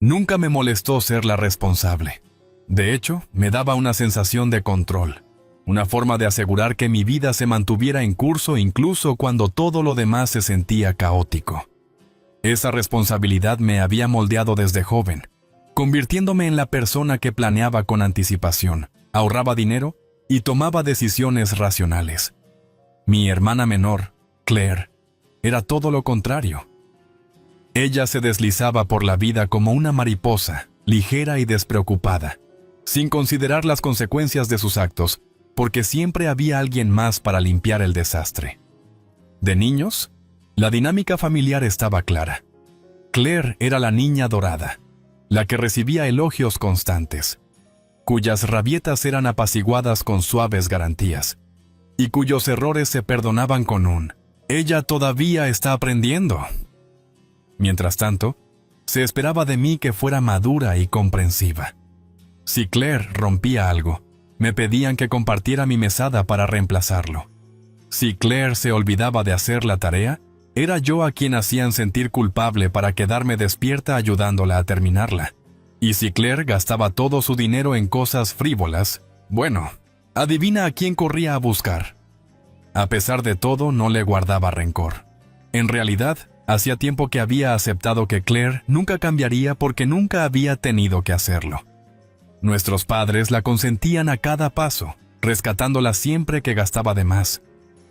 Nunca me molestó ser la responsable. De hecho, me daba una sensación de control, una forma de asegurar que mi vida se mantuviera en curso incluso cuando todo lo demás se sentía caótico. Esa responsabilidad me había moldeado desde joven, convirtiéndome en la persona que planeaba con anticipación, ahorraba dinero y tomaba decisiones racionales. Mi hermana menor, Claire, era todo lo contrario. Ella se deslizaba por la vida como una mariposa, ligera y despreocupada, sin considerar las consecuencias de sus actos, porque siempre había alguien más para limpiar el desastre. De niños, la dinámica familiar estaba clara. Claire era la niña dorada, la que recibía elogios constantes, cuyas rabietas eran apaciguadas con suaves garantías, y cuyos errores se perdonaban con un «ella todavía está aprendiendo». Mientras tanto, se esperaba de mí que fuera madura y comprensiva. Si Claire rompía algo, me pedían que compartiera mi mesada para reemplazarlo. Si Claire se olvidaba de hacer la tarea, era yo a quien hacían sentir culpable para quedarme despierta ayudándola a terminarla. Y si Claire gastaba todo su dinero en cosas frívolas, bueno, adivina a quién corría a buscar. A pesar de todo, no le guardaba rencor. En realidad, hacía tiempo que había aceptado que Claire nunca cambiaría porque nunca había tenido que hacerlo. Nuestros padres la consentían a cada paso, rescatándola siempre que gastaba de más,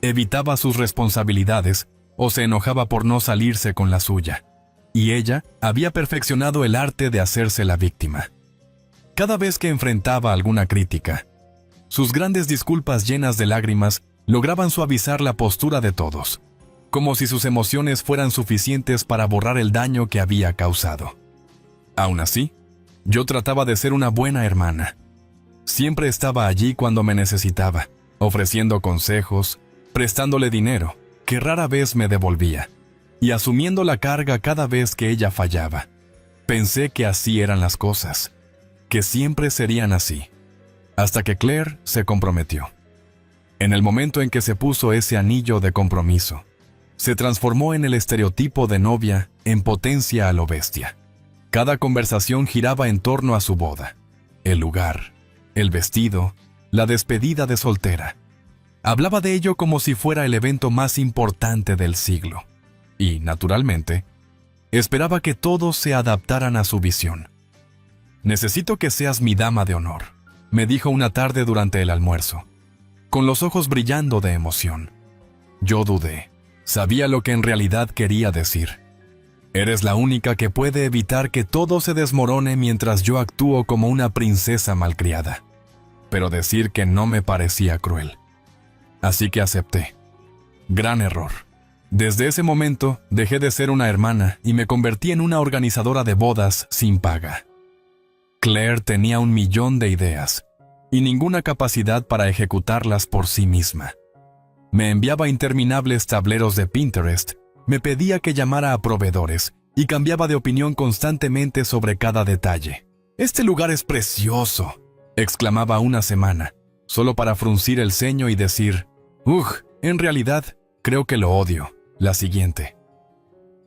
evitaba sus responsabilidades o se enojaba por no salirse con la suya. Y ella había perfeccionado el arte de hacerse la víctima. Cada vez que enfrentaba alguna crítica, sus grandes disculpas llenas de lágrimas lograban suavizar la postura de todos, como si sus emociones fueran suficientes para borrar el daño que había causado. Aún así, yo trataba de ser una buena hermana. Siempre estaba allí cuando me necesitaba, ofreciendo consejos, prestándole dinero, que rara vez me devolvía, y asumiendo la carga cada vez que ella fallaba. Pensé que así eran las cosas, que siempre serían así, hasta que Claire se comprometió. En el momento en que se puso ese anillo de compromiso, se transformó en el estereotipo de novia en potencia a lo bestia. Cada conversación giraba en torno a su boda, el lugar, el vestido, la despedida de soltera. Hablaba de ello como si fuera el evento más importante del siglo. Y, naturalmente, esperaba que todos se adaptaran a su visión. «Necesito que seas mi dama de honor», me dijo una tarde durante el almuerzo, con los ojos brillando de emoción. Yo dudé. Sabía lo que en realidad quería decir. Eres la única que puede evitar que todo se desmorone mientras yo actúo como una princesa malcriada. Pero decir que no me parecía cruel. Así que acepté. Gran error. Desde ese momento, dejé de ser una hermana y me convertí en una organizadora de bodas sin paga. Claire tenía 1.000.000 de ideas y ninguna capacidad para ejecutarlas por sí misma. Me enviaba interminables tableros de Pinterest, me pedía que llamara a proveedores y cambiaba de opinión constantemente sobre cada detalle. «Este lugar es precioso», exclamaba una semana, solo para fruncir el ceño y decir, en realidad, creo que lo odio. La siguiente.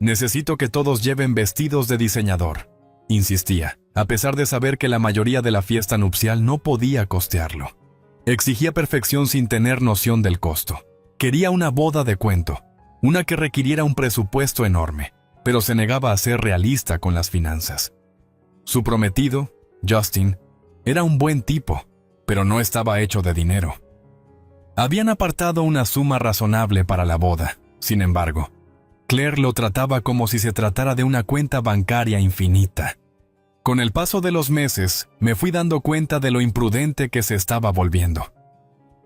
«Necesito que todos lleven vestidos de diseñador», insistía, a pesar de saber que la mayoría de la fiesta nupcial no podía costearlo. Exigía perfección sin tener noción del costo. Quería una boda de cuento, una que requiriera un presupuesto enorme, pero se negaba a ser realista con las finanzas. Su prometido, Justin, era un buen tipo, pero no estaba hecho de dinero. Habían apartado una suma razonable para la boda. Sin embargo, Claire lo trataba como si se tratara de una cuenta bancaria infinita. Con el paso de los meses, me fui dando cuenta de lo imprudente que se estaba volviendo.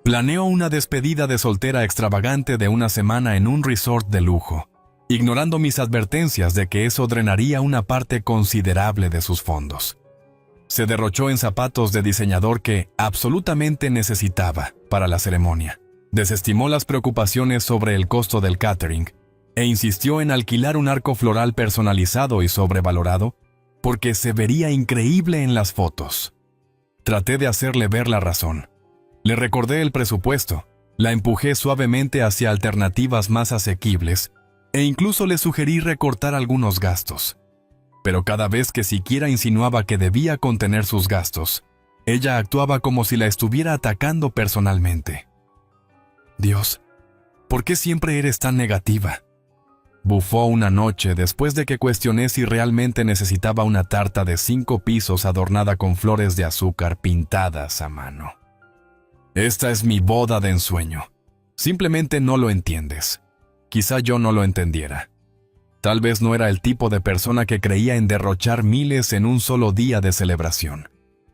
Planeó una despedida de soltera extravagante de una semana en un resort de lujo, ignorando mis advertencias de que eso drenaría una parte considerable de sus fondos. Se derrochó en zapatos de diseñador que absolutamente necesitaba para la ceremonia. Desestimó las preocupaciones sobre el costo del catering e insistió en alquilar un arco floral personalizado y sobrevalorado porque se vería increíble en las fotos. Traté de hacerle ver la razón. Le recordé el presupuesto, la empujé suavemente hacia alternativas más asequibles e incluso le sugerí recortar algunos gastos. pero cada vez que siquiera insinuaba que debía contener sus gastos, ella actuaba como si la estuviera atacando personalmente. Dios, ¿por qué siempre eres tan negativa? Bufó una noche después de que cuestioné si realmente necesitaba una tarta de 5 pisos adornada con flores de azúcar pintadas a mano. Esta es mi boda de ensueño. Simplemente no lo entiendes. Quizá yo no lo entendiera. Tal vez no era el tipo de persona que creía en derrochar miles en un solo día de celebración.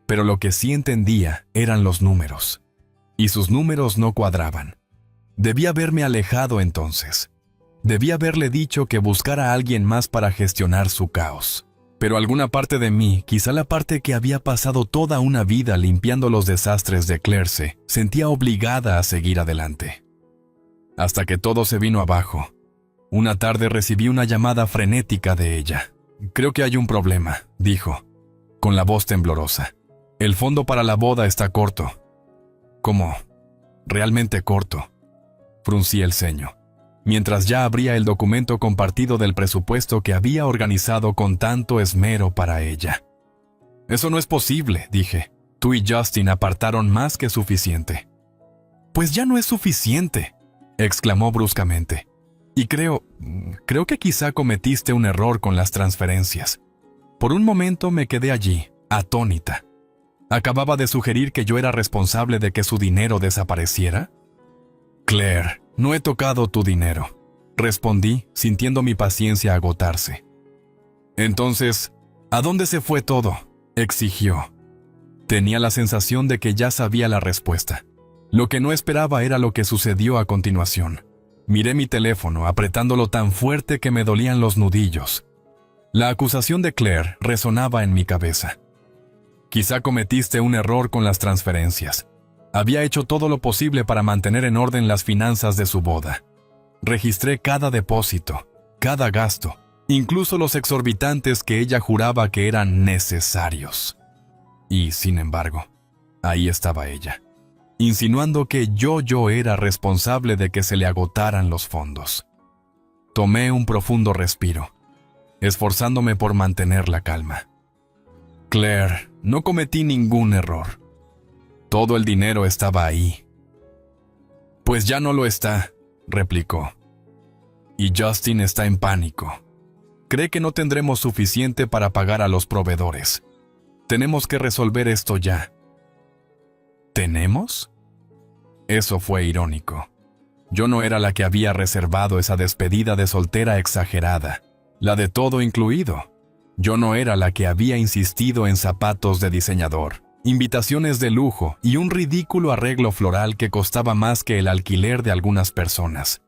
Pero lo que sí entendía eran los números. Y sus números no cuadraban. Debía haberme alejado entonces. Debía haberle dicho que buscara a alguien más para gestionar su caos. Pero alguna parte de mí, quizá la parte que había pasado toda una vida limpiando los desastres de Claire, se sentía obligada a seguir adelante. Hasta que todo se vino abajo. Una tarde recibí una llamada frenética de ella. «Creo que hay un problema», dijo, con la voz temblorosa. «El fondo para la boda está corto». «¿Cómo? ¿Realmente corto?» Fruncí el ceño, mientras ya abría el documento compartido del presupuesto que había organizado con tanto esmero para ella. «Eso no es posible», dije. «Tú y Justin apartaron más que suficiente». «Pues ya no es suficiente», exclamó bruscamente. «Y creo que quizá cometiste un error con las transferencias». Por un momento me quedé allí, atónita. ¿Acababa de sugerir que yo era responsable de que su dinero desapareciera? «Claire, no he tocado tu dinero», respondí, sintiendo mi paciencia agotarse. «Entonces, ¿a dónde se fue todo?», exigió. Tenía la sensación de que ya sabía la respuesta. Lo que no esperaba era lo que sucedió a continuación. Miré mi teléfono, apretándolo tan fuerte que me dolían los nudillos. La acusación de Claire resonaba en mi cabeza. «Quizá cometiste un error con las transferencias». Había hecho todo lo posible para mantener en orden las finanzas de su boda. Registré cada depósito, cada gasto, incluso los exorbitantes que ella juraba que eran necesarios. Y, sin embargo, ahí estaba ella, insinuando que yo era responsable de que se le agotaran los fondos. Tomé un profundo respiro, esforzándome por mantener la calma. «Claire, no cometí ningún error. Todo el dinero estaba ahí». «Pues ya no lo está», replicó. «Y Justin está en pánico. Cree que no tendremos suficiente para pagar a los proveedores. Tenemos que resolver esto ya». ¿Tenemos? Eso fue irónico. Yo no era la que había reservado esa despedida de soltera exagerada, la de todo incluido. Yo no era la que había insistido en zapatos de diseñador, invitaciones de lujo y un ridículo arreglo floral que costaba más que el alquiler de algunas personas.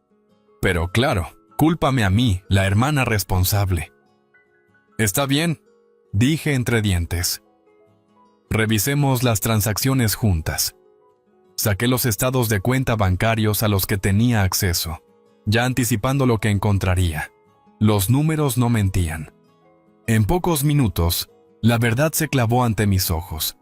Pero claro, cúlpame a mí, la hermana responsable. «Está bien», dije entre dientes. Revisemos las transacciones juntas. Saqué los estados de cuenta bancarios a los que tenía acceso, ya anticipando lo que encontraría. Los números no mentían. En pocos minutos, la verdad se clavó ante mis ojos.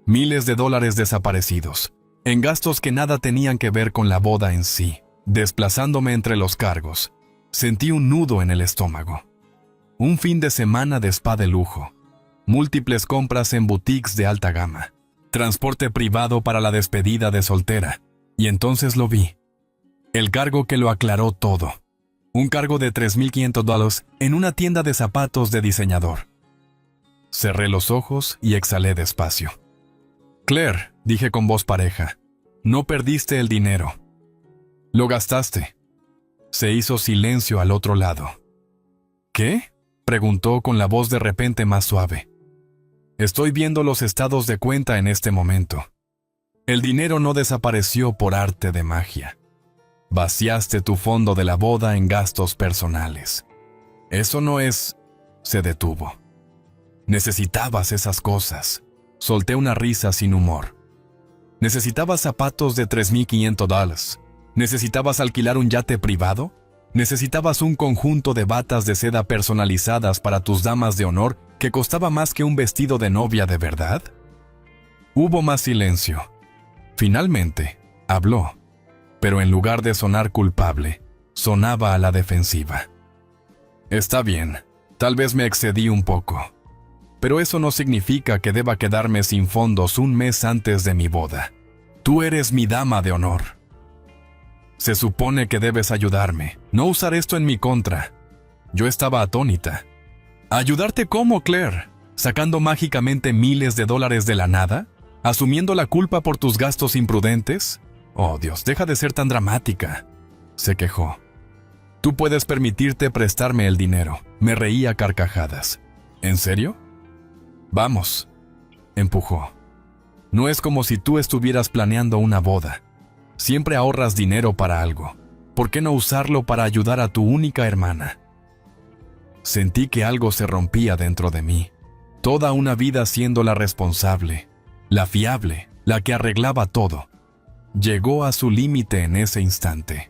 Miles de dólares desaparecidos, en gastos que nada tenían que ver con la boda en sí. Desplazándome entre los cargos, sentí un nudo en el estómago. Un fin de semana de spa de lujo, múltiples compras en boutiques de alta gama, transporte privado para la despedida de soltera, y entonces lo vi. El cargo que lo aclaró todo. Un cargo de $3,500 en una tienda de zapatos de diseñador. Cerré los ojos y exhalé despacio. «Claire», dije con voz pareja, «no perdiste el dinero. Lo gastaste». Se hizo silencio al otro lado. «¿Qué?», preguntó con la voz de repente más suave. «Estoy viendo los estados de cuenta en este momento. El dinero no desapareció por arte de magia. Vaciaste tu fondo de la boda en gastos personales. Eso no es...». Se detuvo. «Necesitabas esas cosas». Solté una risa sin humor. ¿Necesitabas zapatos de $3,500? ¿Necesitabas alquilar un yate privado? ¿Necesitabas un conjunto de batas de seda personalizadas para tus damas de honor que costaba más que un vestido de novia de verdad? Hubo más silencio. Finalmente, habló, pero en lugar de sonar culpable, sonaba a la defensiva. «Está bien. Tal vez me excedí un poco, pero eso no significa que deba quedarme sin fondos un mes antes de mi boda. Tú eres mi dama de honor. Se supone que debes ayudarme, no usar esto en mi contra. Yo estaba atónita. ¿Ayudarte cómo, Claire? ¿Sacando mágicamente miles de dólares de la nada? ¿Asumiendo la culpa por tus gastos imprudentes? Oh, Dios, deja de ser tan dramática, se quejó. Tú puedes permitirte prestarme el dinero. Me reí a carcajadas. ¿En serio? Vamos, empujó. No es como si tú estuvieras planeando una boda. Siempre ahorras dinero para algo. ¿Por qué no usarlo para ayudar a tu única hermana? Sentí que algo se rompía dentro de mí. Toda una vida siendo la responsable, la fiable, la que arreglaba todo. Llegó a su límite en ese instante.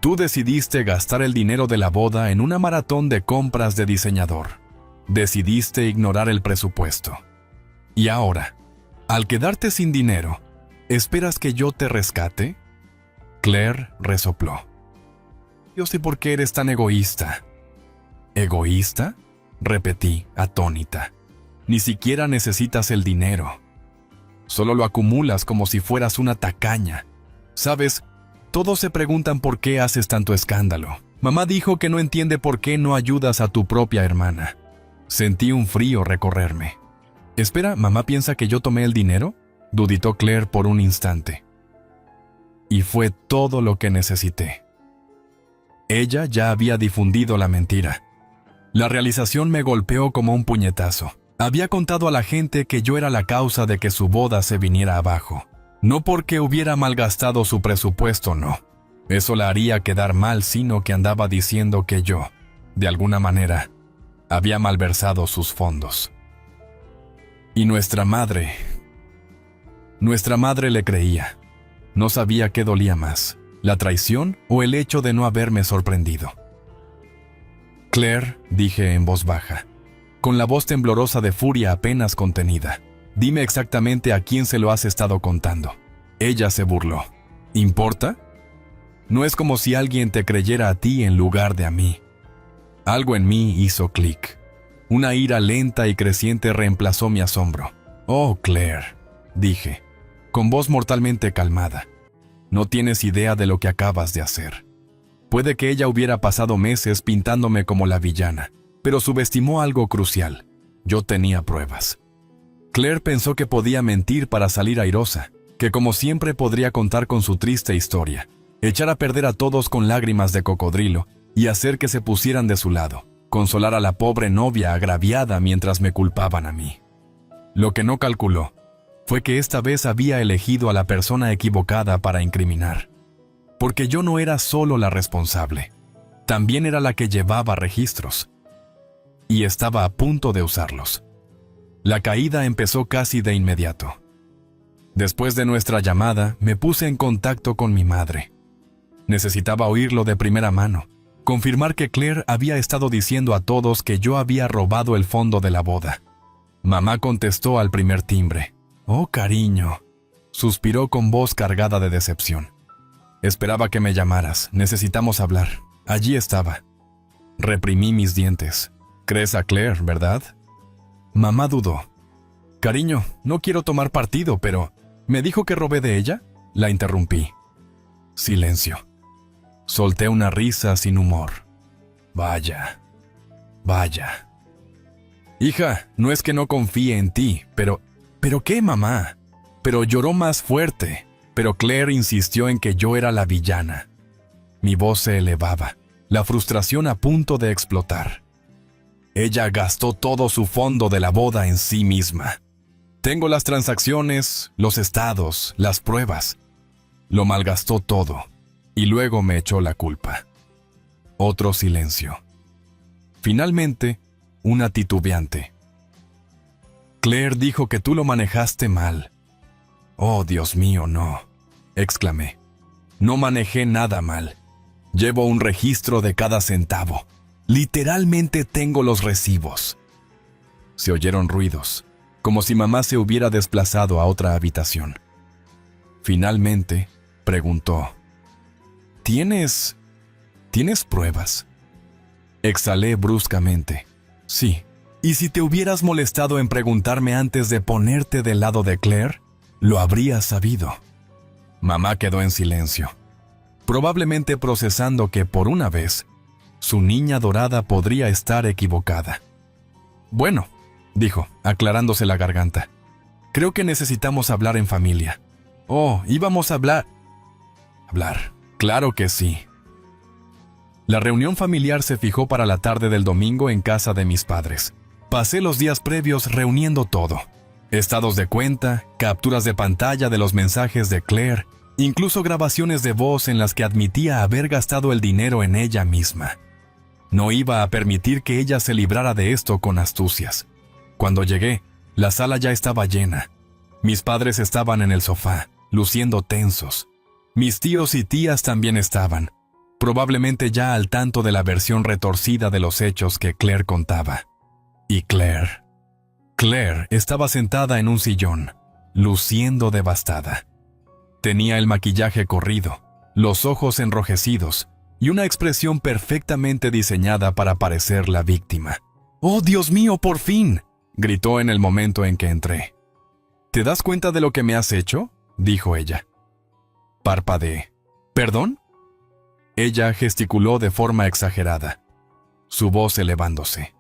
Tú decidiste gastar el dinero de la boda en una maratón de compras de diseñador. Decidiste ignorar el presupuesto. Y ahora, al quedarte sin dinero, ¿esperas que yo te rescate? Claire resopló. Yo sé por qué eres tan egoísta. ¿Egoísta? Repetí, atónita. Ni siquiera necesitas el dinero. Solo lo acumulas como si fueras una tacaña. ¿Sabes? Todos se preguntan por qué haces tanto escándalo. Mamá dijo que no entiende por qué no ayudas a tu propia hermana. Sentí un frío recorrerme. Espera, ¿mamá piensa que yo tomé el dinero? Duditó Claire por un instante. Y fue todo lo que necesité. Ella ya había difundido la mentira. La realización me golpeó como un puñetazo. Había contado a la gente que yo era la causa de que su boda se viniera abajo. No porque hubiera malgastado su presupuesto, no. Eso la haría quedar mal, sino que andaba diciendo que yo, de alguna manera, había malversado sus fondos. Y nuestra madre le creía. No sabía qué dolía más, la traición o el hecho de no haberme sorprendido. Claire, dije en voz baja, con la voz temblorosa de furia apenas contenida. Dime exactamente a quién se lo has estado contando. Ella se burló. ¿Importa? No es como si alguien te creyera a ti en lugar de a mí. Algo en mí hizo clic. Una ira lenta y creciente reemplazó mi asombro. Oh, Claire, dije, con voz mortalmente calmada. No tienes idea de lo que acabas de hacer. Puede que ella hubiera pasado meses pintándome como la villana, pero subestimó algo crucial. Yo tenía pruebas. Claire pensó que podía mentir para salir airosa, que como siempre podría contar con su triste historia, echar a perder a todos con lágrimas de cocodrilo y hacer que se pusieran de su lado, consolar a la pobre novia agraviada mientras me culpaban a mí. Lo que no calculó fue que esta vez había elegido a la persona equivocada para incriminar. Porque yo no era solo la responsable, también era la que llevaba registros. Y estaba a punto de usarlos. La caída empezó casi de inmediato. Después de nuestra llamada, me puse en contacto con mi madre. Necesitaba oírlo de primera mano, confirmar que Claire había estado diciendo a todos que yo había robado el fondo de la boda. Mamá contestó al primer timbre. «Oh, cariño», suspiró con voz cargada de decepción. «Esperaba que me llamaras, necesitamos hablar». Allí estaba. Reprimí mis dientes. «¿Crees a Claire, verdad?» Mamá dudó. «Cariño, no quiero tomar partido, pero ¿me dijo que robé de ella?», la interrumpí. Silencio. Solté una risa sin humor. Vaya. Hija, no es que no confíe en ti, pero ¿qué, mamá? Pero lloró más fuerte. Pero Claire insistió en que yo era la villana. Mi voz se elevaba, la frustración a punto de explotar. Ella gastó todo su fondo de la boda en sí misma. Tengo las transacciones, los estados, las pruebas. Lo malgastó todo, y luego me echó la culpa. Otro silencio. Finalmente, una titubeante. Claire dijo que tú lo manejaste mal. Oh, Dios mío, no, exclamé. No manejé nada mal. Llevo un registro de cada centavo. Literalmente tengo los recibos. Se oyeron ruidos, como si mamá se hubiera desplazado a otra habitación. Finalmente, preguntó. ¿Tienes pruebas? Exhalé bruscamente. Sí. ¿Y si te hubieras molestado en preguntarme antes de ponerte del lado de Claire? Lo habrías sabido. Mamá quedó en silencio, probablemente procesando que, por una vez, su niña dorada podría estar equivocada. Bueno, dijo, aclarándose la garganta. Creo que necesitamos hablar en familia. Oh, íbamos a hablar. Hablar. Claro que sí. La reunión familiar se fijó para la tarde del domingo en casa de mis padres. Pasé los días previos reuniendo todo. Estados de cuenta, capturas de pantalla de los mensajes de Claire, incluso grabaciones de voz en las que admitía haber gastado el dinero en ella misma. No iba a permitir que ella se librara de esto con astucias. Cuando llegué, la sala ya estaba llena. Mis padres estaban en el sofá, luciendo tensos. Mis tíos y tías también estaban, probablemente ya al tanto de la versión retorcida de los hechos que Claire contaba. Y Claire estaba sentada en un sillón, luciendo devastada. Tenía el maquillaje corrido, los ojos enrojecidos y una expresión perfectamente diseñada para parecer la víctima. ¡Oh, Dios mío, por fin!, gritó en el momento en que entré. ¿Te das cuenta de lo que me has hecho?, dijo ella. Parpadeé. ¿Perdón? Ella gesticuló de forma exagerada, su voz elevándose.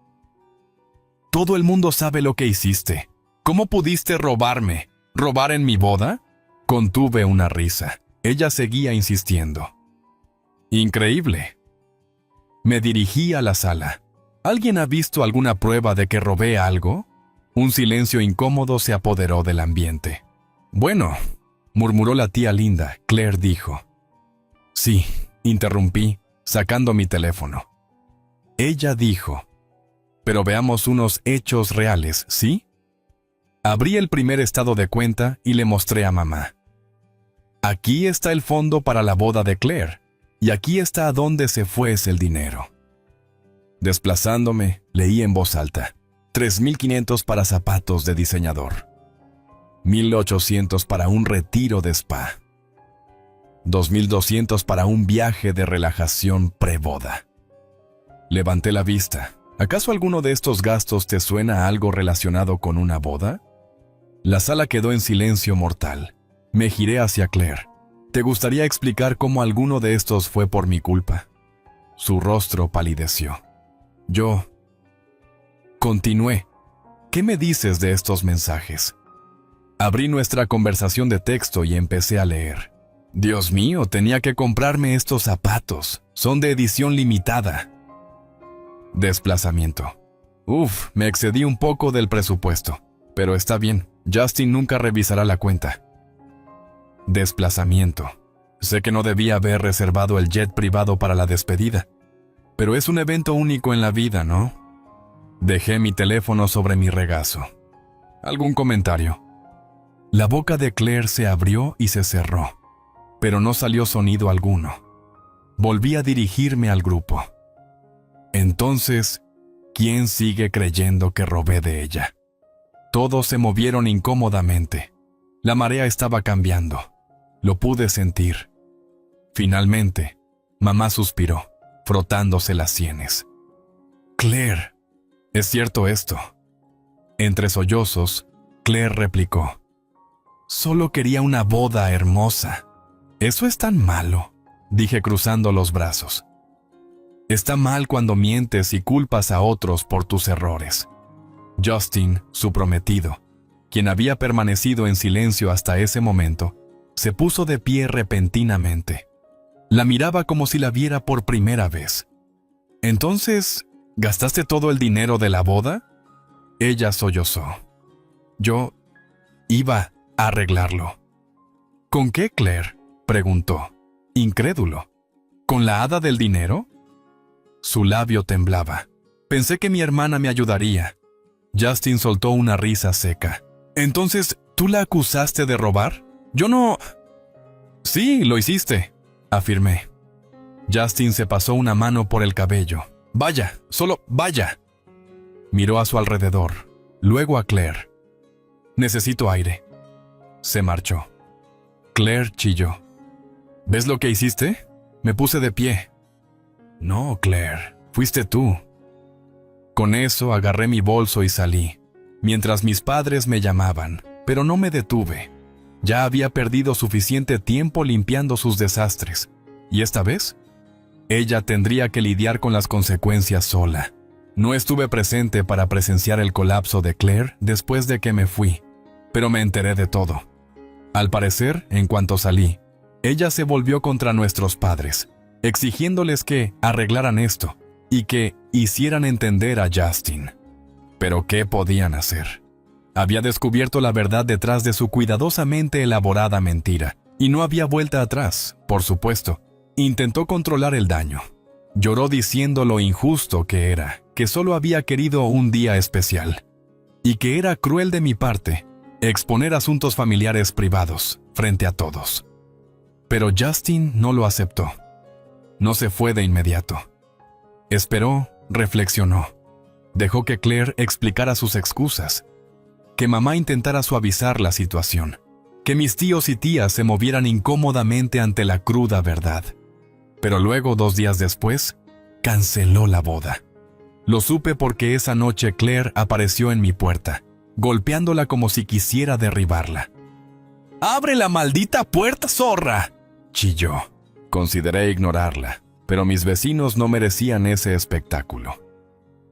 Todo el mundo sabe lo que hiciste. ¿Cómo pudiste robarme? ¿Robar en mi boda? Contuve una risa. Ella seguía insistiendo. Increíble. Me dirigí a la sala. ¿Alguien ha visto alguna prueba de que robé algo? Un silencio incómodo se apoderó del ambiente. Bueno, murmuró la tía Linda. Claire dijo. Sí, interrumpí, sacando mi teléfono. Ella dijo. Pero veamos unos hechos reales, ¿sí? Abrí el primer estado de cuenta y le mostré a mamá. Aquí está el fondo para la boda de Claire, y aquí está a dónde se fue ese dinero. Desplazándome, leí en voz alta. 3.500 para zapatos de diseñador. 1.800 para un retiro de spa. 2.200 para un viaje de relajación preboda. Levanté la vista. ¿Acaso alguno de estos gastos te suena a algo relacionado con una boda? La sala quedó en silencio mortal. Me giré hacia Claire. ¿Te gustaría explicar cómo alguno de estos fue por mi culpa? Su rostro palideció. Yo continué. ¿Qué me dices de estos mensajes? Abrí nuestra conversación de texto y empecé a leer. Dios mío, tenía que comprarme estos zapatos. Son de edición limitada. Desplazamiento. Me excedí un poco del presupuesto, pero está bien. Justin nunca revisará la cuenta. Desplazamiento. Sé que no debía haber reservado el jet privado para la despedida, pero es un evento único en la vida, ¿no? Dejé mi teléfono sobre mi regazo. ¿Algún comentario? La boca de Claire se abrió y se cerró, pero no salió sonido alguno. Volví a dirigirme al grupo. Entonces, ¿quién sigue creyendo que robé de ella? Todos se movieron incómodamente. La marea estaba cambiando. Lo pude sentir. Finalmente, mamá suspiró, frotándose las sienes. Claire, ¿es cierto esto? Entre sollozos, Claire replicó. Solo quería una boda hermosa. ¿Eso es tan malo?, dije cruzando los brazos. Está mal cuando mientes y culpas a otros por tus errores. Justin, su prometido, quien había permanecido en silencio hasta ese momento, se puso de pie repentinamente. La miraba como si la viera por primera vez. ¿Entonces, gastaste todo el dinero de la boda? Ella sollozó. Yo iba a arreglarlo. ¿Con qué, Claire?, preguntó, incrédulo. ¿Con la hada del dinero? Su labio temblaba. Pensé que mi hermana me ayudaría. Justin soltó una risa seca. ¿Entonces, tú la acusaste de robar? Yo no... Sí, lo hiciste, afirmé. Justin se pasó una mano por el cabello. Vaya, solo vaya. Miró a su alrededor, luego a Claire. Necesito aire. Se marchó. Claire chilló. ¿Ves lo que hiciste? Me puse de pie. No, Claire, Fuiste tú. Con eso agarré mi bolso y salí, mientras mis padres me llamaban, pero no me detuve. Ya había perdido suficiente tiempo limpiando sus desastres, y esta vez, ella tendría que lidiar con las consecuencias sola. No estuve presente para presenciar el colapso de Claire después de que me fui, pero me enteré de todo. Al parecer, en cuanto salí, ella se volvió contra nuestros padres, exigiéndoles que arreglaran esto y que hicieran entender a Justin. Pero ¿qué podían hacer? Había descubierto la verdad detrás de su cuidadosamente elaborada mentira, y no había vuelta atrás, por supuesto. Intentó controlar el daño. Lloró diciendo lo injusto que era, que solo había querido un día especial, y que era cruel de mi parte exponer asuntos familiares privados frente a todos. Pero Justin no lo aceptó. No se fue de inmediato. Esperó, reflexionó. Dejó que Claire explicara sus excusas, que mamá intentara suavizar la situación, que mis tíos y tías se movieran incómodamente ante la cruda verdad. Pero luego, 2 días después, canceló la boda. Lo supe porque esa noche Claire apareció en mi puerta, golpeándola como si quisiera derribarla. ¡Abre la maldita puerta, zorra!, chilló. Consideré ignorarla, pero mis vecinos no merecían ese espectáculo.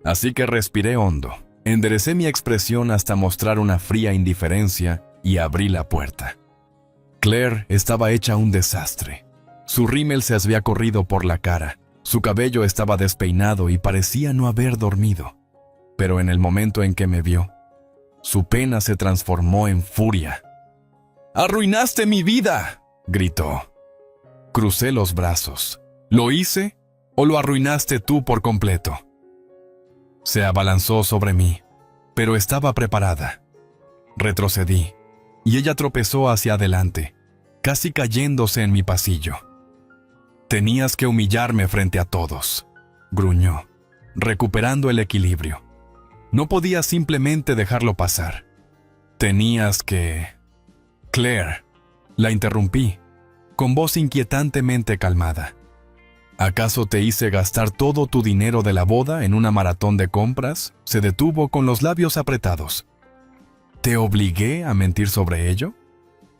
Así que respiré hondo, enderecé mi expresión hasta mostrar una fría indiferencia y abrí la puerta. Claire estaba hecha un desastre. Su rímel se había corrido por la cara, su cabello estaba despeinado y parecía no haber dormido. Pero en el momento en que me vio, su pena se transformó en furia. ¡Arruinaste mi vida!, gritó. Crucé los brazos. ¿Lo hice o lo arruinaste tú por completo? Se abalanzó sobre mí, pero estaba preparada. Retrocedí, y ella tropezó hacia adelante, casi cayéndose en mi pasillo. Tenías que humillarme frente a todos, gruñó, recuperando el equilibrio. No podías simplemente dejarlo pasar. Tenías que... Claire, la interrumpí, con voz inquietantemente calmada. ¿Acaso te hice gastar todo tu dinero de la boda en una maratón de compras? Se detuvo con los labios apretados. ¿Te obligué a mentir sobre ello?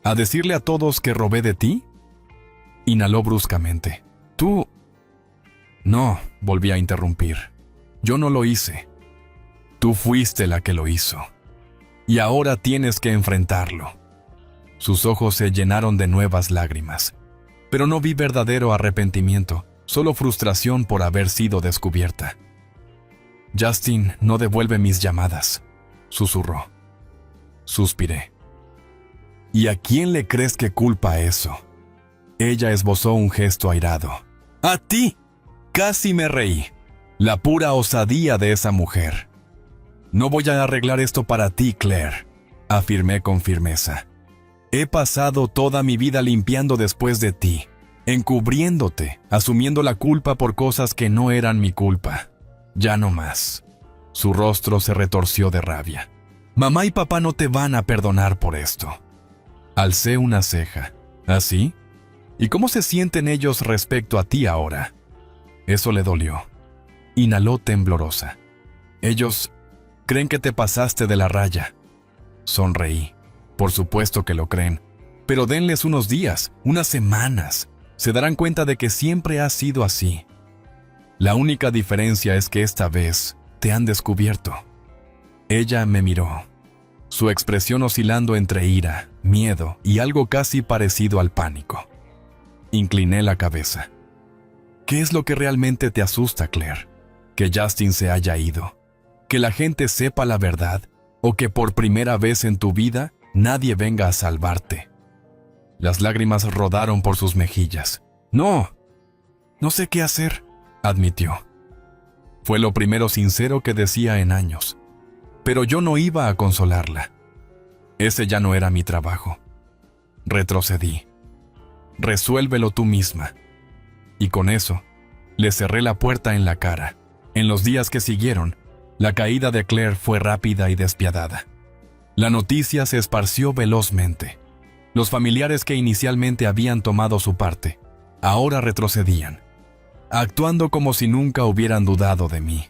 ¿A decirle a todos que robé de ti? Inhaló bruscamente. Tú... No, volví a interrumpir. Yo no lo hice. Tú fuiste la que lo hizo. Y ahora tienes que enfrentarlo. Sus ojos se llenaron de nuevas lágrimas. Pero no vi verdadero arrepentimiento, solo frustración por haber sido descubierta. Justin no devuelve mis llamadas, susurró. Suspiré. ¿Y a quién le crees que culpa eso? Ella esbozó un gesto airado. ¡A ti! Casi me reí. La pura osadía de esa mujer. No voy a arreglar esto para ti, Claire, afirmé con firmeza. He pasado toda mi vida limpiando después de ti, encubriéndote, asumiendo la culpa por cosas que no eran mi culpa. Ya no más. Su rostro se retorció de rabia. Mamá y papá no te van a perdonar por esto. Alcé una ceja. ¿Así? ¿Y cómo se sienten ellos respecto a ti ahora? Eso le dolió. Inhaló temblorosa. Ellos creen que te pasaste de la raya. Sonreí. Por supuesto que lo creen. Pero denles unos días, unas semanas. Se darán cuenta de que siempre ha sido así. La única diferencia es que esta vez te han descubierto. Ella me miró, su expresión oscilando entre ira, miedo y algo casi parecido al pánico. Incliné la cabeza. ¿Qué es lo que realmente te asusta, Claire? ¿Que Justin se haya ido? ¿Que la gente sepa la verdad? ¿O que por primera vez en tu vida nadie venga a salvarte? Las lágrimas rodaron por sus mejillas. No sé qué hacer, admitió. Fue lo primero sincero que decía en años. Pero yo no iba a consolarla. Ese ya no era mi trabajo. Retrocedí. Resuélvelo tú misma. Y con eso, le cerré la puerta en la cara. En los días que siguieron, la caída de Claire fue rápida y despiadada. La noticia se esparció velozmente. Los familiares que inicialmente habían tomado su parte, ahora retrocedían. actuando como si nunca hubieran dudado de mí.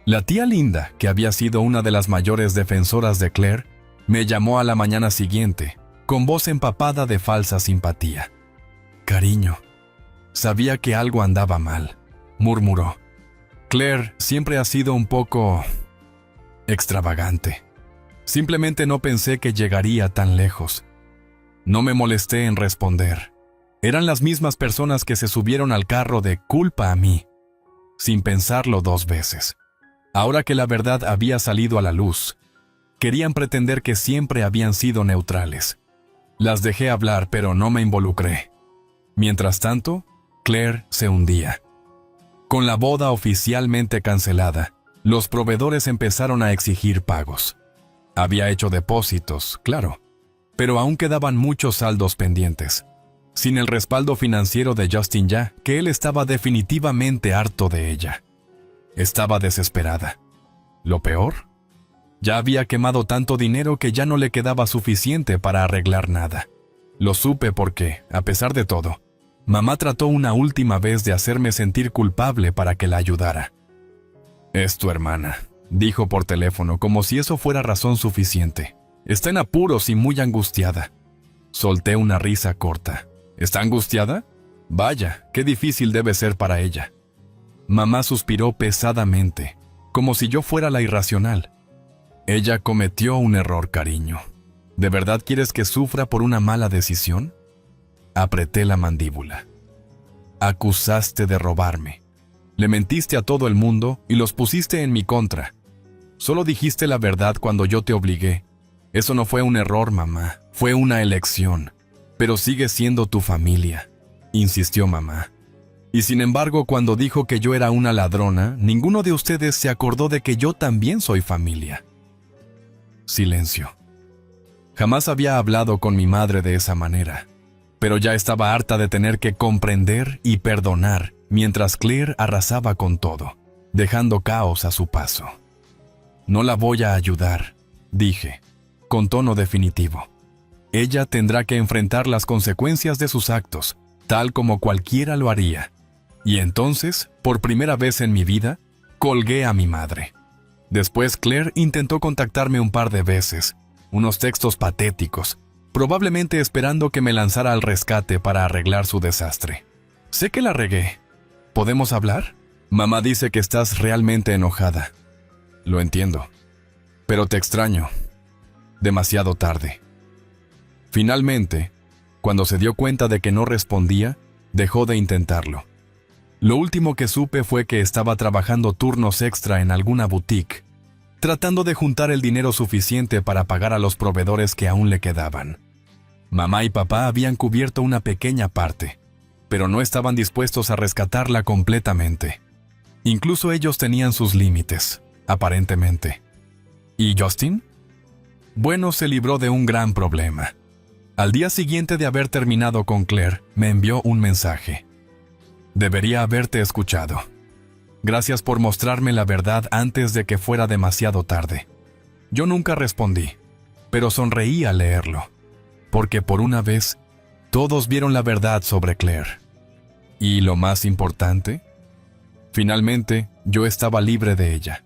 La tía Linda, que había sido una de las mayores defensoras de Claire, me llamó a la mañana siguiente, con voz empapada de falsa simpatía. «Cariño, sabía que algo andaba mal», murmuró. «Claire siempre ha sido un poco extravagante. Simplemente no pensé que llegaría tan lejos». No me molesté en responder. Eran las mismas personas que se subieron al carro de culpa a mí, sin pensarlo 2 veces. Ahora que la verdad había salido a la luz, querían pretender que siempre habían sido neutrales. Las dejé hablar, pero no me involucré. Mientras tanto, Claire se hundía. Con la boda oficialmente cancelada, los proveedores empezaron a exigir pagos. Había hecho depósitos, claro, pero aún quedaban muchos saldos pendientes. Sin el respaldo financiero de Justin ya, que él estaba definitivamente harto de ella. Estaba desesperada. Lo peor, ya había quemado tanto dinero que ya no le quedaba suficiente para arreglar nada. Lo supe porque, a pesar de todo, mamá trató una última vez de hacerme sentir culpable para que la ayudara. «Es tu hermana», dijo por teléfono, como si eso fuera razón suficiente. «Está en apuros y muy angustiada». Solté una risa corta. «¿Está angustiada? Vaya, qué difícil debe ser para ella». Mamá suspiró pesadamente, como si yo fuera la irracional. «Ella cometió un error, cariño. ¿De verdad quieres que sufra por una mala decisión?» Apreté la mandíbula. «Acusaste de robarme. Le mentiste a todo el mundo y los pusiste en mi contra. Solo dijiste la verdad cuando yo te obligué. Eso no fue un error, mamá. Fue una elección. Pero sigue siendo tu familia», insistió mamá. «Y sin embargo, cuando dijo que yo era una ladrona, ninguno de ustedes se acordó de que yo también soy familia». Silencio. Jamás había hablado con mi madre de esa manera, pero ya estaba harta de tener que comprender y perdonar mientras Claire arrasaba con todo, dejando caos a su paso. «No la voy a ayudar», dije, con tono definitivo. «Ella tendrá que enfrentar las consecuencias de sus actos, tal como cualquiera lo haría». Y entonces, por primera vez en mi vida, colgué a mi madre. Después Claire intentó contactarme un par de veces, unos textos patéticos, probablemente esperando que me lanzara al rescate para arreglar su desastre. «Sé que la regué. ¿Podemos hablar?» «Mamá dice que estás realmente enojada». «Lo entiendo. Pero te extraño. Demasiado tarde». Finalmente, cuando se dio cuenta de que no respondía, dejó de intentarlo. Lo último que supe fue que estaba trabajando turnos extra en alguna boutique, tratando de juntar el dinero suficiente para pagar a los proveedores que aún le quedaban. Mamá y papá habían cubierto una pequeña parte, pero no estaban dispuestos a rescatarla completamente. Incluso ellos tenían sus límites, aparentemente. ¿Y Justin? Bueno, se libró de un gran problema. Al día siguiente de haber terminado con Claire, me envió un mensaje. «Debería haberte escuchado. Gracias por mostrarme la verdad antes de que fuera demasiado tarde». Yo nunca respondí, pero sonreí al leerlo, porque por una vez, todos vieron la verdad sobre Claire. Y lo más importante, finalmente, yo estaba libre de ella.